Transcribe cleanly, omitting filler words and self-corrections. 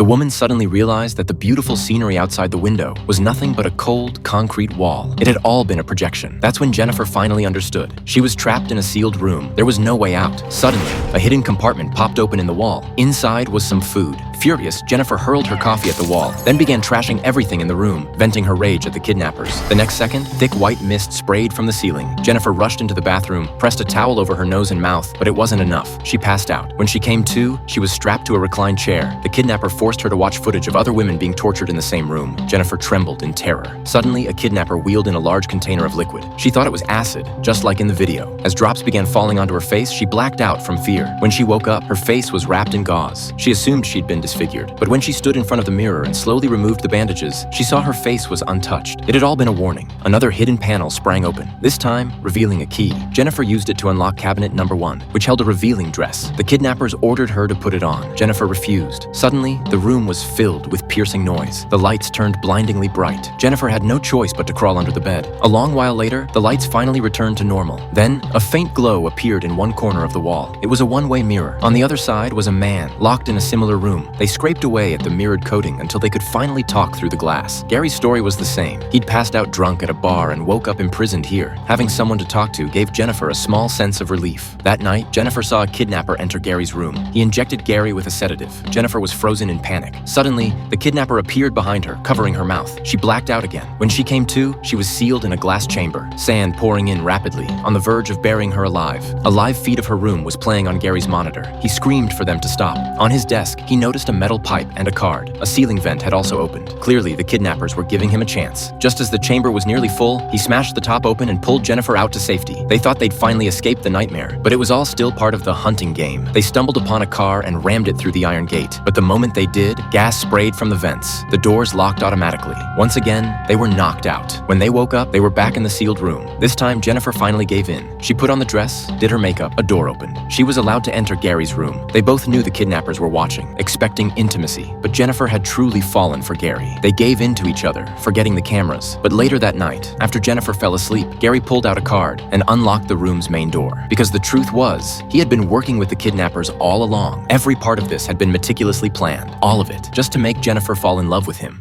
The woman suddenly realized that the beautiful scenery outside the window was nothing but a cold, concrete wall. It had all been a projection. That's when Jennifer finally understood. She was trapped in a sealed room. There was no way out. Suddenly, a hidden compartment popped open in the wall. Inside was some food. Furious, Jennifer hurled her coffee at the wall, then began trashing everything in the room, venting her rage at the kidnappers. The next second, thick white mist sprayed from the ceiling. Jennifer rushed into the bathroom, pressed a towel over her nose and mouth, but it wasn't enough. She passed out. When she came to, she was strapped to a reclined chair. The kidnapper forced her to watch footage of other women being tortured in the same room. Jennifer trembled in terror. Suddenly, a kidnapper wheeled in a large container of liquid. She thought it was acid, just like in the video. As drops began falling onto her face, she blacked out from fear. When she woke up, her face was wrapped in gauze. She assumed she'd been disfigured, but when she stood in front of the mirror and slowly removed the bandages, she saw her face was untouched. It had all been a warning. Another hidden panel sprang open, this time revealing a key. Jennifer used it to unlock cabinet number 1, which held a revealing dress. The kidnappers ordered her to put it on. Jennifer refused. Suddenly, the room was filled with piercing noise. The lights turned blindingly bright. Jennifer had no choice but to crawl under the bed. A long while later, the lights finally returned to normal. Then, a faint glow appeared in one corner of the wall. It was a one-way mirror. On the other side was a man, locked in a similar room. They scraped away at the mirrored coating until they could finally talk through the glass. Gary's story was the same. He'd passed out drunk at a bar and woke up imprisoned here. Having someone to talk to gave Jennifer a small sense of relief. That night, Jennifer saw a kidnapper enter Gary's room. He injected Gary with a sedative. Jennifer was frozen in panic. Suddenly, the kidnapper appeared behind her, covering her mouth. She blacked out again. When she came to, she was sealed in a glass chamber, sand pouring in rapidly, on the verge of burying her alive. A live feed of her room was playing on Gary's monitor. He screamed for them to stop. On his desk, he noticed a metal pipe and a card. A ceiling vent had also opened. Clearly, the kidnappers were giving him a chance. Just as the chamber was nearly full, he smashed the top open and pulled Jennifer out to safety. They thought they'd finally escaped the nightmare, but it was all still part of the hunting game. They stumbled upon a car and rammed it through the iron gate. But the moment they did, gas sprayed from the vents. The doors locked automatically. Once again, they were knocked out. When they woke up, they were back in the sealed room. This time, Jennifer finally gave in. She put on the dress, did her makeup, a door opened. She was allowed to enter Gary's room. They both knew the kidnappers were watching, expecting intimacy, but Jennifer had truly fallen for Gary. They gave in to each other, forgetting the cameras. But later that night, after Jennifer fell asleep, Gary pulled out a card and unlocked the room's main door. Because the truth was, he had been working with the kidnappers all along. Every part of this had been meticulously planned, all of it, just to make Jennifer fall in love with him.